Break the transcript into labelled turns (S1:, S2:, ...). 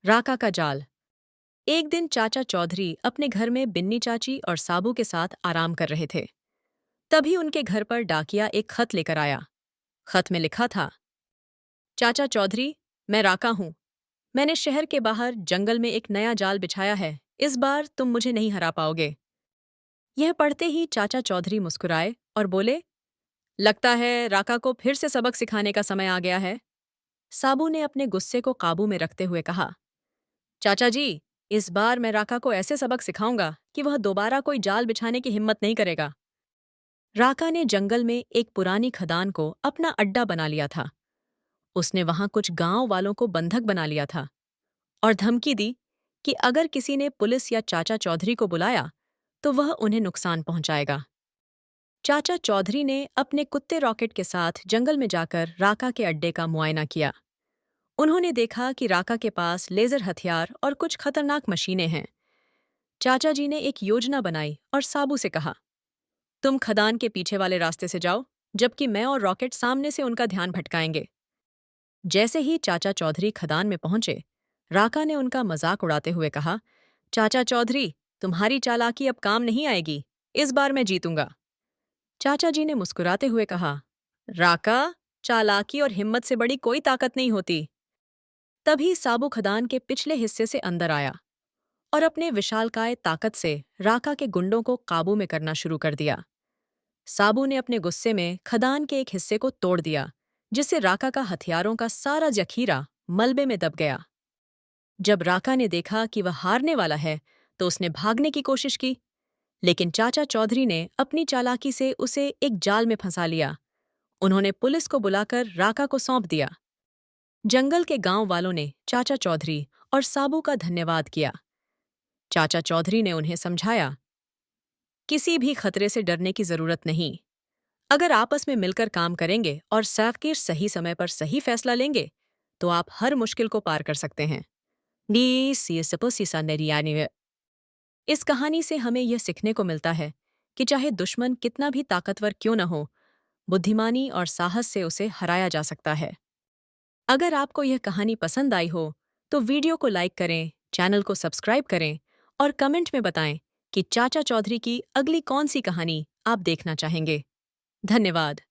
S1: राका का जाल। एक दिन चाचा चौधरी अपने घर में बिन्नी चाची और साबू के साथ आराम कर रहे थे। तभी उनके घर पर डाकिया एक खत लेकर आया। खत में लिखा था, चाचा चौधरी, मैं राका हूँ। मैंने शहर के बाहर जंगल में एक नया जाल बिछाया है। इस बार तुम मुझे नहीं हरा पाओगे। यह पढ़ते ही चाचा चौधरी मुस्कुराए और बोले, लगता है राका को फिर से सबक सिखाने का समय आ गया है। साबू ने अपने गुस्से को काबू में रखते हुए कहा, चाचा जी, इस बार मैं राका को ऐसे सबक सिखाऊंगा कि वह दोबारा कोई जाल बिछाने की हिम्मत नहीं करेगा। राका ने जंगल में एक पुरानी खदान को अपना अड्डा बना लिया था। उसने वहां कुछ गांव वालों को बंधक बना लिया था और धमकी दी कि अगर किसी ने पुलिस या चाचा चौधरी को बुलाया तो वह उन्हें नुकसान पहुंचाएगा। चाचा चौधरी ने अपने कुत्ते रॉकेट के साथ जंगल में जाकर राका के अड्डे का मुआयना किया। उन्होंने देखा कि राका के पास लेजर हथियार और कुछ खतरनाक मशीनें हैं। चाचा जी ने एक योजना बनाई और साबू से कहा, तुम खदान के पीछे वाले रास्ते से जाओ, जबकि मैं और रॉकेट सामने से उनका ध्यान भटकाएंगे। जैसे ही चाचा चौधरी खदान में पहुंचे, राका ने उनका मजाक उड़ाते हुए कहा, चाचा चौधरी, तुम्हारी चालाकी अब काम नहीं आएगी। इस बार मैं जीतूंगा। चाचा जी ने मुस्कुराते हुए कहा, राका, चालाकी और हिम्मत से बड़ी कोई ताकत नहीं होती। तभी साबू खदान के पिछले हिस्से से अंदर आया और अपने विशालकाय ताकत से राका के गुंडों को काबू में करना शुरू कर दिया। साबू ने अपने गुस्से में खदान के एक हिस्से को तोड़ दिया, जिससे राका का हथियारों का सारा जखीरा मलबे में दब गया। जब राका ने देखा कि वह हारने वाला है, तो उसने भागने की कोशिश की, लेकिन चाचा चौधरी ने अपनी चालाकी से उसे एक जाल में फंसा लिया। उन्होंने पुलिस को बुलाकर राका को सौंप दिया। जंगल के गांव वालों ने चाचा चौधरी और साबू का धन्यवाद किया। चाचा चौधरी ने उन्हें समझाया, किसी भी खतरे से डरने की जरूरत नहीं। अगर आपस में मिलकर काम करेंगे और साकिर सही समय पर सही फैसला लेंगे, तो आप हर मुश्किल को पार कर सकते हैं। इस कहानी से हमें यह सीखने को मिलता है कि चाहे दुश्मन कितना भी ताकतवर क्यों न हो, बुद्धिमानी और साहस से उसे हराया जा सकता है। अगर आपको यह कहानी पसंद आई हो, तो वीडियो को लाइक करें, चैनल को सब्सक्राइब करें और कमेंट में बताएं कि चाचा चौधरी की अगली कौन सी कहानी आप देखना चाहेंगे। धन्यवाद।